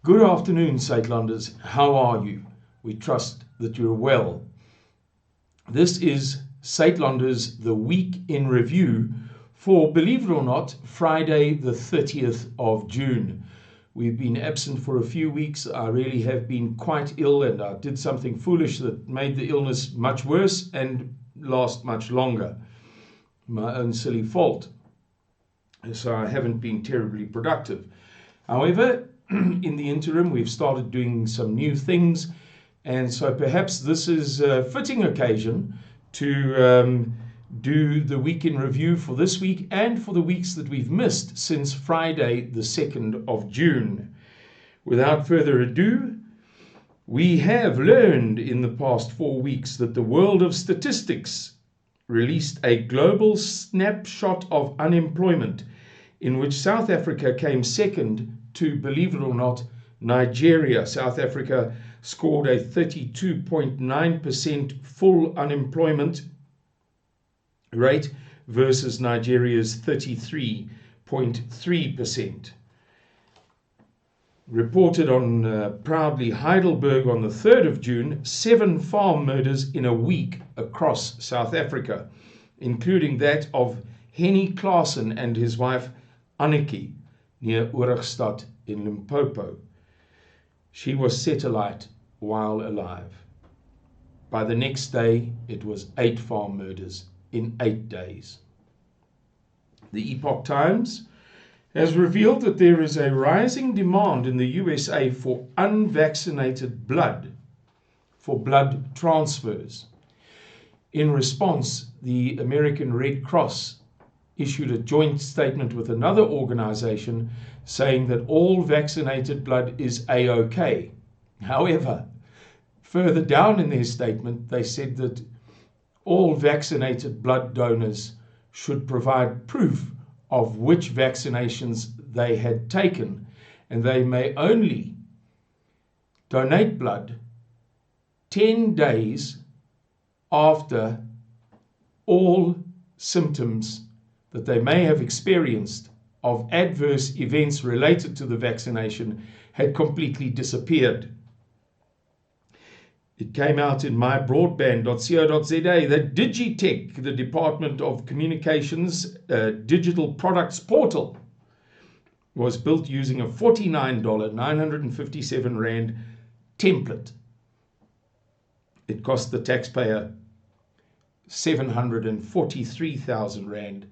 Good afternoon, Suidlanders. How are you? We trust that you're well. This is Suidlanders, the week in review for, believe it or not, Friday the 30th of June. We've been absent for a few weeks. I really have been quite ill, and I did something foolish that made the illness much worse and last much longer. My own silly fault. So I haven't been terribly productive. However, in the interim, we've started doing some new things, and so perhaps this is a fitting occasion to do the week in review for this week and for the weeks that we've missed since Friday the 2nd of June. Without further ado, we have learned in the past 4 weeks that the world of statistics released a global snapshot of unemployment in which South Africa came second to, believe it or not, Nigeria. South Africa scored a 32.9% full unemployment rate versus Nigeria's 33.3%. Reported on proudly Heidelberg on the 3rd of June, 7 farm murders in a week across South Africa, including that of Henny Claassen and his wife Annetjie near Oorigstad in Limpopo. She was set alight while alive. By the next day, it was 8 farm murders in 8 days. The Epoch Times has revealed that there is a rising demand in the USA for unvaccinated blood, for blood transfers. In response, the American Red Cross issued a joint statement with another organization saying that all vaccinated blood is A-OK. However, further down in their statement, they said that all vaccinated blood donors should provide proof of which vaccinations they had taken, and they may only donate blood 10 days after all symptoms that they may have experienced of adverse events related to the vaccination had completely disappeared. It came out in mybroadband.co.za that Digitech, the Department of Communications digital products portal, was built using a $49, 957 Rand template. It cost the taxpayer 743,000 Rand,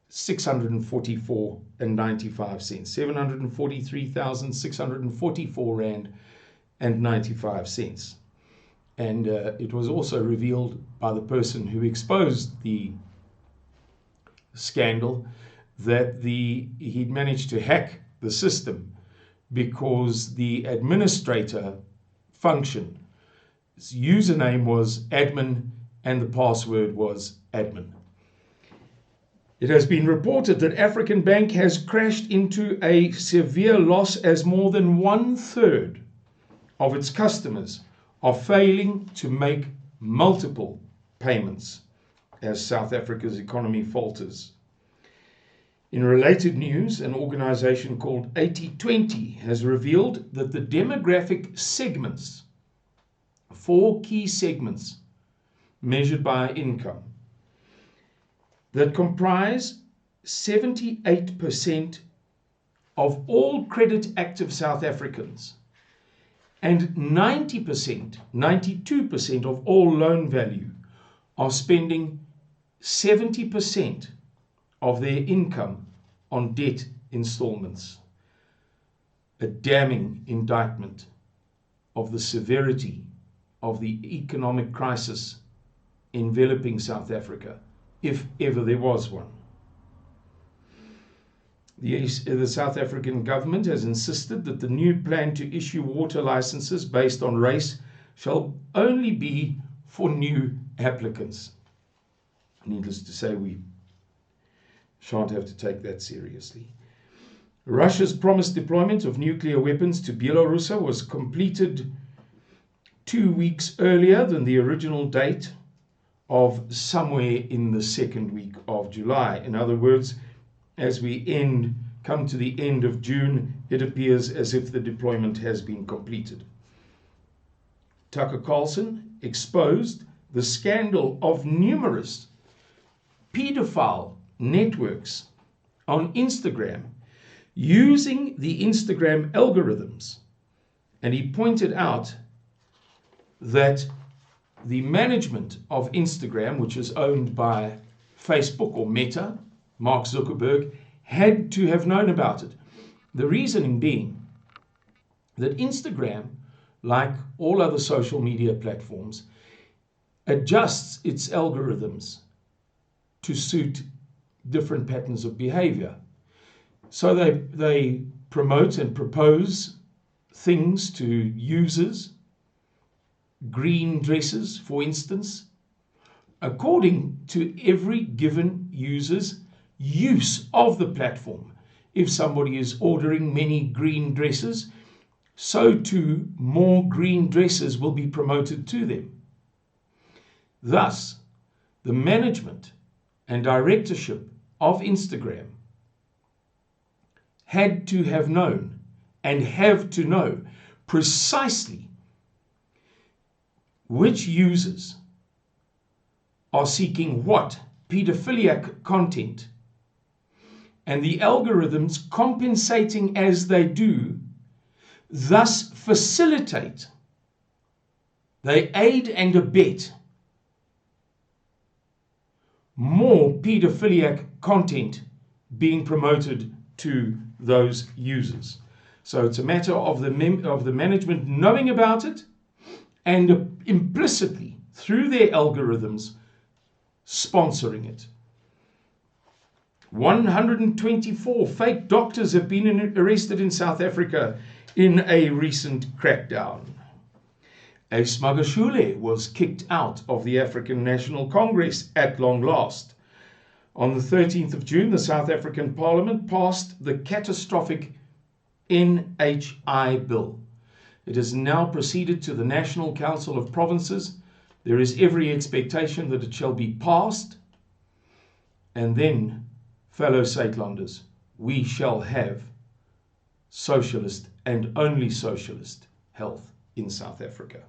644.95 cents. 743,644 Rand and 95 cents. And it was also revealed by the person who exposed the scandal that he'd managed to hack the system because the administrator function, his username was admin and the password was admin. It has been reported that African Bank has crashed into a severe loss as more than 1/3 of its customers are failing to make multiple payments as South Africa's economy falters. In related news, an organization called 8020 has revealed that the demographic segments, 4 key segments measured by income, that comprise 78% of all credit active South Africans and 90%, 92% of all loan value, are spending 70% of their income on debt installments. A damning indictment of the severity of the economic crisis enveloping South Africa, if ever there was one. The South African government has insisted that the new plan to issue water licenses based on race shall only be for new applicants. Needless to say, we shan't have to take that seriously. Russia's promised deployment of nuclear weapons to Belarus was completed 2 weeks earlier than the original date of somewhere in the 2nd week of July. In other words, as we end come to the end of June, it appears as if the deployment has been completed. Tucker Carlson exposed the scandal of numerous pedophile networks on Instagram using the Instagram algorithms. And he pointed out that the management of Instagram, which is owned by Facebook or Meta, Mark Zuckerberg, had to have known about it. The reasoning being that Instagram, like all other social media platforms, adjusts its algorithms to suit different patterns of behavior. So they promote and propose things to users, green dresses, for instance, according to every given user's use of the platform. If somebody is ordering many green dresses, so too more green dresses will be promoted to them. Thus, the management and directorship of Instagram had to have known and have to know precisely which users are seeking what pedophilic content, and the algorithms compensating as they do, thus facilitate, they aid and abet more pedophilic content being promoted to those users. So it's a matter of the management knowing about it and implicitly, through their algorithms, sponsoring it. 124 fake doctors have been arrested in South Africa in a recent crackdown. Ace Magashule was kicked out of the African National Congress at long last. On the 13th of June, the South African Parliament passed the catastrophic NHI bill. It has now proceeded to the National Council of Provinces. There is every expectation that it shall be passed, and then, fellow Suidlanders, we shall have socialist and only socialist health in South Africa.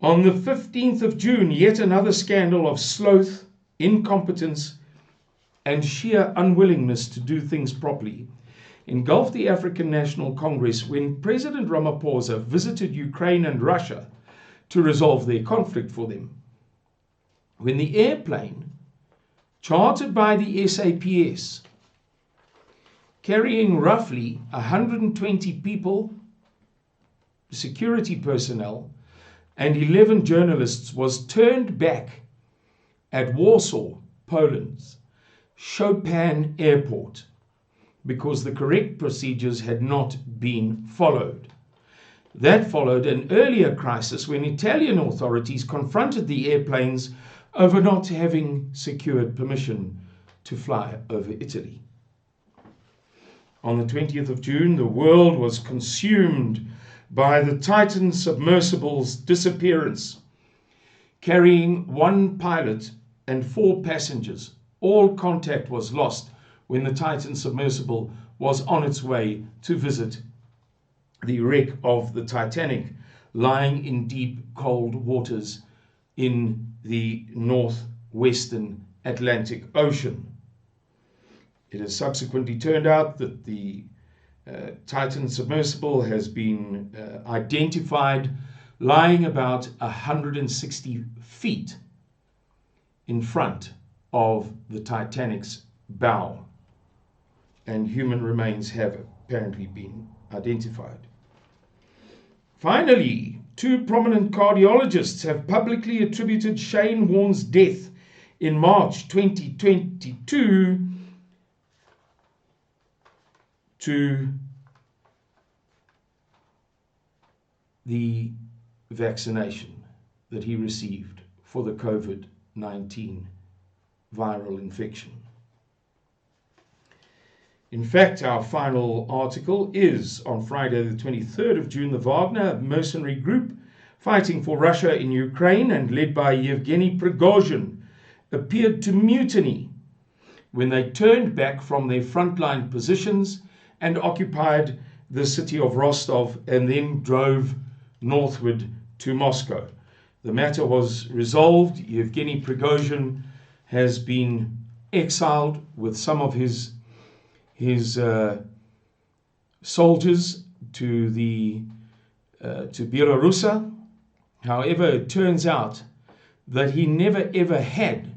On the 15th of June, yet another scandal of sloth, incompetence, and sheer unwillingness to do things properly engulfed the African National Congress when President Ramaphosa visited Ukraine and Russia to resolve their conflict for them. When the airplane, chartered by the SAPS, carrying roughly 120 people, security personnel, and 11 journalists, was turned back at Warsaw, Poland's Chopin Airport because the correct procedures had not been followed. That followed an earlier crisis when Italian authorities confronted the airplanes over not having secured permission to fly over Italy. On the 20th of June, the world was consumed by the Titan submersible's disappearance, carrying one pilot and 4 passengers. All contact was lost when the Titan submersible was on its way to visit the wreck of the Titanic, lying in deep, cold waters in the northwestern Atlantic Ocean. It has subsequently turned out that the Titan submersible has been identified lying about 160 feet in front of the Titanic's bow, and human remains have apparently been identified. Finally, 2 prominent cardiologists have publicly attributed Shane Warne's death in March 2022 to the vaccination that he received for the COVID-19 viral infection. In fact, our final article is on Friday the 23rd of June. The Wagner mercenary group fighting for Russia in Ukraine and led by Yevgeny Prigozhin appeared to mutiny when they turned back from their frontline positions and occupied the city of Rostov and then drove northward to Moscow. The matter was resolved. Yevgeny Prigozhin has been exiled with some of his soldiers to Belarus. However, it turns out that he never ever had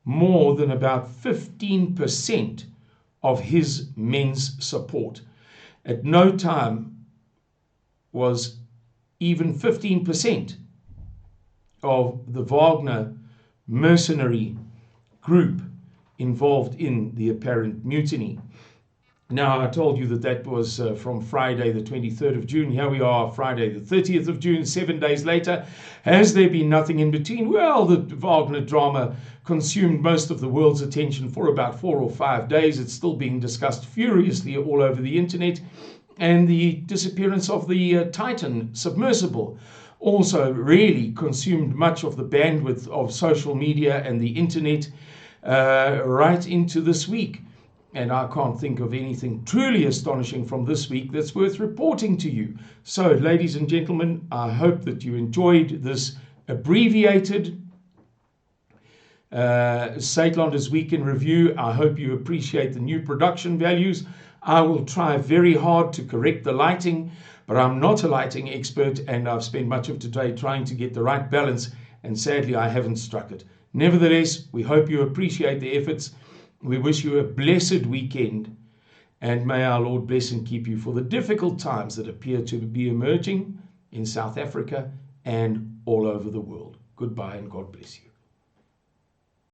more than about 15% of his men's support. At no time was even 15% of the Wagner mercenary group involved in the apparent mutiny. Now, I told you that that was from Friday the 23rd of June. Here we are, Friday the 30th of June, 7 days later. Has there been nothing in between? Well, the Wagner drama consumed most of the world's attention for about 4 or 5 days. It's still being discussed furiously all over the internet. And the disappearance of the Titan submersible also really consumed much of the bandwidth of social media and the internet right into this week. And I can't think of anything truly astonishing from this week that's worth reporting to you. So, ladies and gentlemen, I hope that you enjoyed this abbreviated Suidlanders Week in Review. I hope you appreciate the new production values. I will try very hard to correct the lighting, but I'm not a lighting expert, and I've spent much of today trying to get the right balance, and sadly I haven't struck it. Nevertheless, we hope you appreciate the efforts. We wish you a blessed weekend, and may our Lord bless and keep you for the difficult times that appear to be emerging in South Africa and all over the world. Goodbye and God bless you.